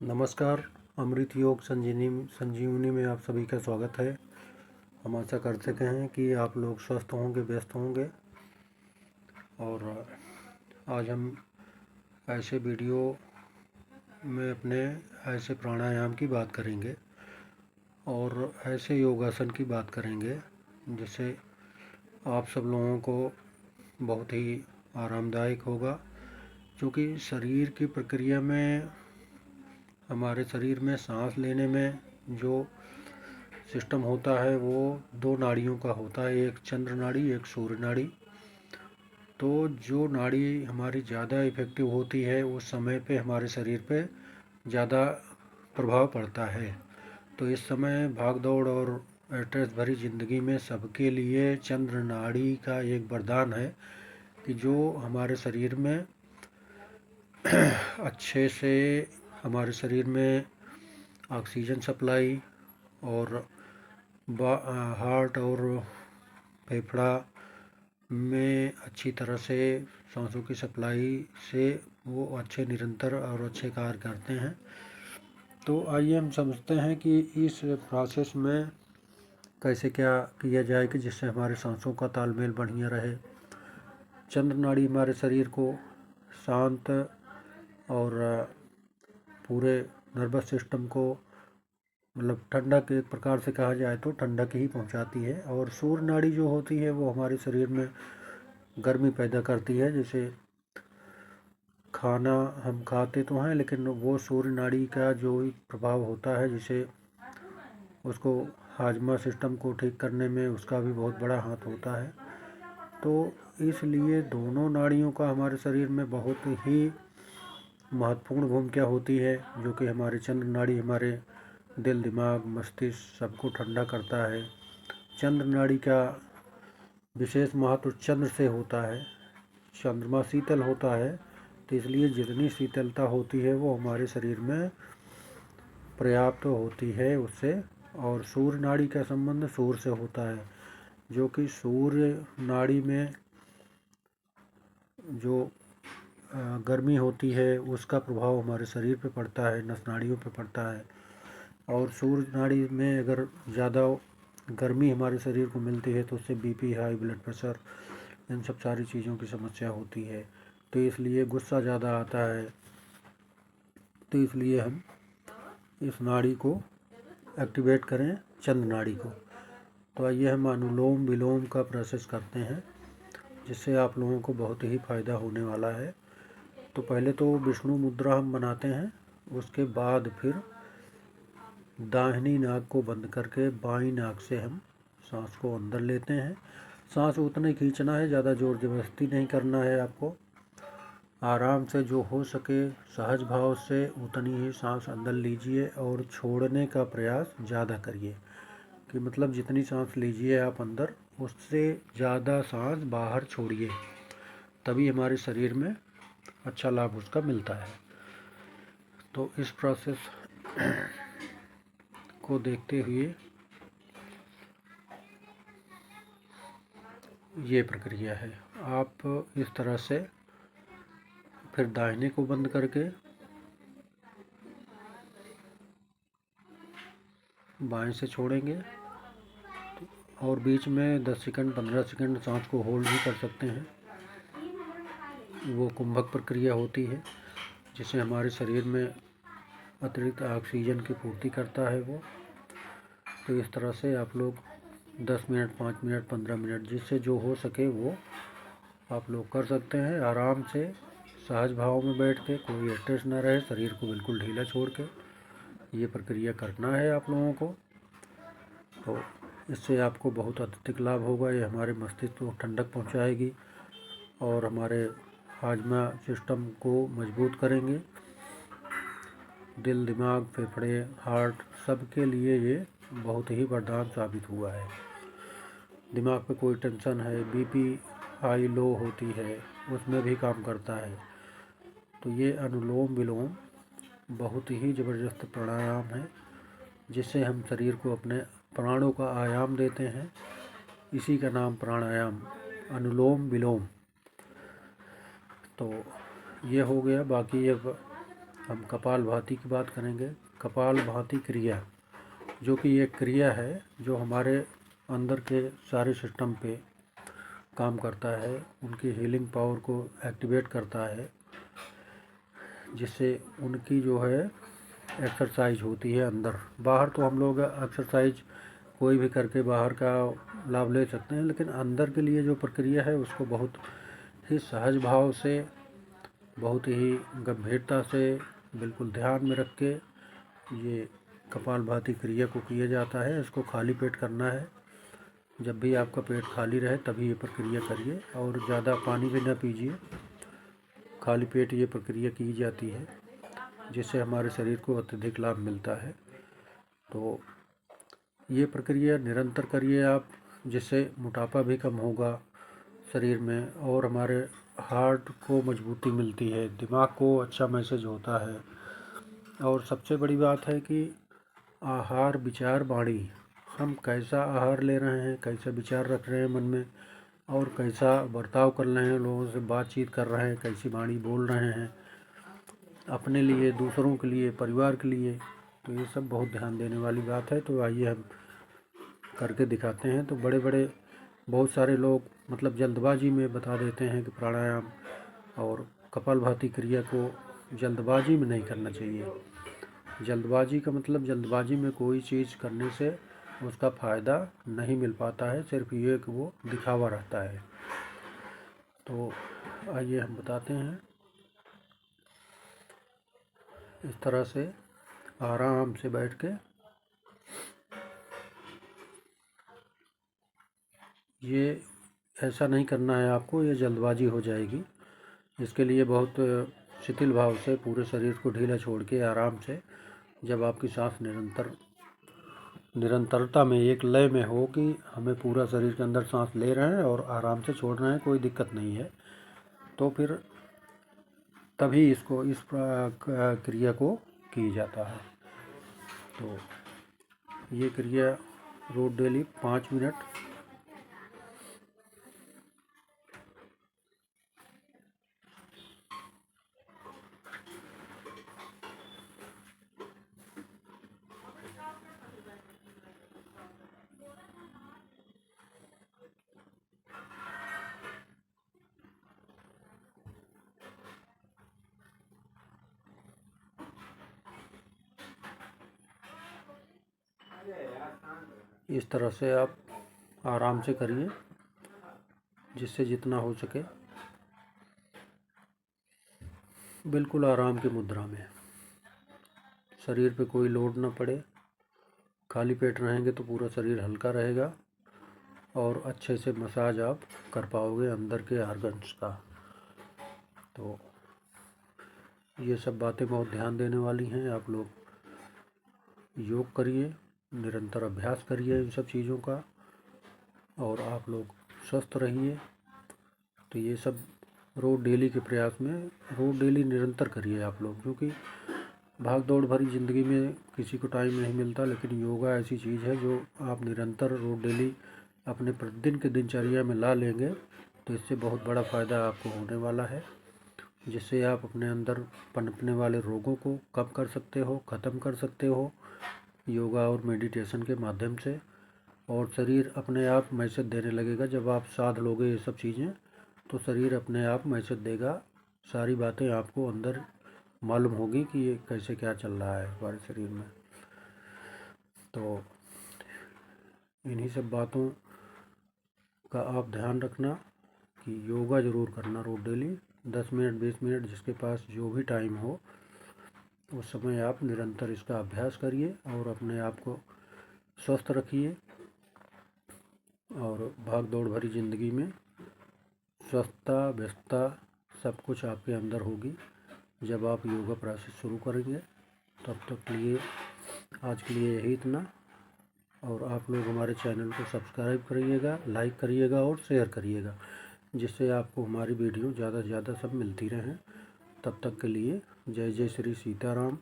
नमस्कार। अमृत योग संजीवनी में आप सभी का स्वागत है। हम आशा करते हैं कि आप लोग स्वस्थ होंगे, व्यस्त होंगे। और आज हम ऐसे वीडियो में अपने ऐसे प्राणायाम की बात करेंगे और ऐसे योगासन की बात करेंगे जिससे आप सब लोगों को बहुत ही आरामदायक होगा। क्योंकि शरीर की प्रक्रिया में, हमारे शरीर में सांस लेने में जो सिस्टम होता है वो दो नाड़ियों का होता है, एक चंद्र नाड़ी, एक सूर्य नाड़ी। तो जो नाड़ी हमारी ज़्यादा इफ़ेक्टिव होती है उस समय पे हमारे शरीर पे ज़्यादा प्रभाव पड़ता है। तो इस समय भाग दौड़ और स्ट्रेस भरी ज़िंदगी में सबके लिए चंद्र नाड़ी का एक वरदान है कि जो हमारे शरीर में अच्छे से हमारे शरीर में ऑक्सीजन सप्लाई और हार्ट और फेफड़ा में अच्छी तरह से सांसों की सप्लाई से वो अच्छे निरंतर और अच्छे कार्य करते हैं। तो आइए हम समझते हैं कि इस प्रोसेस में कैसे क्या किया जाए कि जिससे हमारे सांसों का तालमेल बढ़िया रहे। चंद्र नाड़ी हमारे शरीर को शांत और पूरे नर्वस सिस्टम को मतलब ठंडक, एक प्रकार से कहा जाए तो ठंडक ही पहुंचाती है। और सूर्य नाड़ी जो होती है वो हमारे शरीर में गर्मी पैदा करती है। जैसे खाना हम खाते तो हैं लेकिन वो सूर्य नाड़ी का जो प्रभाव होता है, जिसे उसको हाजमा सिस्टम को ठीक करने में उसका भी बहुत बड़ा हाथ होता है। तो इसलिए दोनों नाड़ियों का हमारे शरीर में बहुत ही महत्वपूर्ण भूमिका होती है। जो कि हमारे चंद्र नाड़ी हमारे दिल, दिमाग, मस्तिष्क सबको ठंडा करता है। चंद्र नाड़ी का विशेष महत्व चंद्र से होता है। चंद्रमा शीतल होता है, तो इसलिए जितनी शीतलता होती है वो हमारे शरीर में पर्याप्त होती है उससे। और सूर्य नाड़ी का संबंध सूर्य से होता है, जो कि सूर्य नाड़ी में जो गर्मी होती है उसका प्रभाव हमारे शरीर पे पड़ता है, नस नाड़ियों पे पड़ता है। और सूर्य नाड़ी में अगर ज़्यादा गर्मी हमारे शरीर को मिलती है तो उससे बीपी, हाई ब्लड प्रेशर, इन सब सारी चीज़ों की समस्या होती है। तो इसलिए गुस्सा ज़्यादा आता है। तो इसलिए हम इस नाड़ी को एक्टिवेट करें, चंद्र नाड़ी को। तो आइए हम अनुलोम विलोम का प्रोसेस करते हैं जिससे आप लोगों को बहुत ही फ़ायदा होने वाला है। तो पहले तो विष्णु मुद्रा हम बनाते हैं, उसके बाद फिर दाहिनी नाक को बंद करके बाईं नाक से हम सांस को अंदर लेते हैं। सांस उतने खींचना है, ज़्यादा ज़ोर ज़बरदस्ती नहीं करना है आपको। आराम से जो हो सके सहज भाव से उतनी ही सांस अंदर लीजिए और छोड़ने का प्रयास ज़्यादा करिए। कि मतलब जितनी सांस लीजिए आप अंदर, उससे ज़्यादा सांस बाहर छोड़िए, तभी हमारे शरीर में अच्छा लाभ उसका मिलता है। तो इस प्रोसेस को देखते हुए ये प्रक्रिया है। आप इस तरह से फिर दाहिने को बंद करके बाएं से छोड़ेंगे और बीच में 10 सेकंड 15 सेकंड सांस को होल्ड भी कर सकते हैं। वो कुंभक प्रक्रिया होती है जिससे हमारे शरीर में अतिरिक्त ऑक्सीजन की पूर्ति करता है वो। तो इस तरह से आप लोग 10 मिनट, 5 मिनट, 15 मिनट, जिससे जो हो सके वो आप लोग कर सकते हैं। आराम से सहज भाव में बैठ के, कोई स्ट्रेस ना रहे, शरीर को बिल्कुल ढीला छोड़ के ये प्रक्रिया करना है आप लोगों को। तो इससे आपको बहुत अत्यधिक लाभ होगा। ये हमारे मस्तिष्क को ठंडक पहुंचाएगी और हमारे हाजमा सिस्टम को मजबूत करेंगे। दिल, दिमाग, फेफड़े, हार्ट सबके लिए ये बहुत ही वरदान साबित हुआ है। दिमाग पे कोई टेंशन है, बीपी हाई लो होती है, उसमें भी काम करता है। तो ये अनुलोम विलोम बहुत ही ज़बरदस्त प्राणायाम है जिससे हम शरीर को अपने प्राणों का आयाम देते हैं। इसी का नाम प्राणायाम, अनुलोम विलोम। तो ये हो गया। बाकी अब हम कपालभाति की बात करेंगे। कपालभाति क्रिया जो कि एक क्रिया है जो हमारे अंदर के सारे सिस्टम पे काम करता है, उनकी हीलिंग पावर को एक्टिवेट करता है, जिससे उनकी जो है एक्सरसाइज होती है अंदर। बाहर तो हम लोग एक्सरसाइज कोई भी करके बाहर का लाभ ले सकते हैं, लेकिन अंदर के लिए जो प्रक्रिया है उसको बहुत ही सहज भाव से, बहुत ही गंभीरता से, बिल्कुल ध्यान में रख के ये कपालभाति क्रिया को किया जाता है। इसको खाली पेट करना है। जब भी आपका पेट खाली रहे तभी ये प्रक्रिया करिए, और ज़्यादा पानी भी न पीजिए। खाली पेट ये प्रक्रिया की जाती है, जिससे हमारे शरीर को अत्यधिक लाभ मिलता है। तो ये प्रक्रिया निरंतर करिए आप, जिससे मोटापा भी कम होगा शरीर में, और हमारे हार्ट को मजबूती मिलती है, दिमाग को अच्छा मैसेज होता है। और सबसे बड़ी बात है कि आहार विचार वाणी, हम कैसा आहार ले रहे हैं, कैसा विचार रख रहे हैं मन में, और कैसा बर्ताव कर रहे हैं, लोगों से बातचीत कर रहे हैं, कैसी वाणी बोल रहे हैं अपने लिए, दूसरों के लिए, परिवार के लिए, तो ये सब बहुत ध्यान देने वाली बात है। तो आइए हम करके दिखाते हैं। तो बड़े बड़े बहुत सारे लोग मतलब जल्दबाजी में बता देते हैं कि प्राणायाम और कपालभाति क्रिया को जल्दबाजी में नहीं करना चाहिए। जल्दबाजी का मतलब जल्दबाजी में कोई चीज़ करने से उसका फ़ायदा नहीं मिल पाता है, सिर्फ ये कि वो दिखावा रहता है। तो आइए हम बताते हैं। इस तरह से आराम से बैठ के ये ऐसा नहीं करना है आपको, ये जल्दबाजी हो जाएगी। इसके लिए बहुत शिथिल भाव से पूरे शरीर को ढीला छोड़ के आराम से, जब आपकी सांस निरंतरता में एक लय में हो कि हमें पूरा शरीर के अंदर सांस ले रहे हैं और आराम से छोड़ रहे हैं, कोई दिक्कत नहीं है, तो फिर तभी इसको इस क्रिया को की जाता है। तो ये क्रिया रोज डेली 5 मिनट इस तरह से आप आराम से करिए, जिससे जितना हो सके बिल्कुल आराम की मुद्रा में, शरीर पे कोई लोड ना पड़े। खाली पेट रहेंगे तो पूरा शरीर हल्का रहेगा और अच्छे से मसाज आप कर पाओगे अंदर के ऑर्गन्स का। तो ये सब बातें बहुत ध्यान देने वाली हैं। आप लोग योग करिए, निरंतर अभ्यास करिए इन सब चीज़ों का, और आप लोग स्वस्थ रहिए। तो ये सब रोज़ डेली के प्रयास में, रोज़ डेली निरंतर करिए आप लोग, क्योंकि भाग दौड़ भरी ज़िंदगी में किसी को टाइम नहीं मिलता, लेकिन योगा ऐसी चीज़ है जो आप निरंतर रोज़ डेली अपने प्रतिदिन के दिनचर्या में ला लेंगे तो इससे बहुत बड़ा फ़ायदा आपको होने वाला है, जिससे आप अपने अंदर पनपने वाले रोगों को कम कर सकते हो, ख़त्म कर सकते हो योगा और मेडिटेशन के माध्यम से। और शरीर अपने आप मैसेज देने लगेगा। जब आप साध लोगे ये सब चीज़ें तो शरीर अपने आप मैसेज देगा, सारी बातें आपको अंदर मालूम होगी कि ये कैसे क्या चल रहा है हमारे शरीर में। तो इन्हीं सब बातों का आप ध्यान रखना कि योगा ज़रूर करना रोज़ डेली 10 मिनट 20 मिनट, जिसके पास जो भी टाइम हो उस समय आप निरंतर इसका अभ्यास करिए और अपने आप को स्वस्थ रखिए। और भाग दौड़ भरी ज़िंदगी में स्वस्थता व्यस्तता सब कुछ आपके अंदर होगी जब आप योगा प्रोसेस शुरू करेंगे। तब तक के लिए आज के लिए यही इतना, और आप लोग हमारे चैनल को सब्सक्राइब करिएगा, लाइक करिएगा और शेयर करिएगा, जिससे आपको हमारी वीडियो ज़्यादा से ज़्यादा सब मिलती रहें। तब तक के लिए जय जय श्री सीताराम।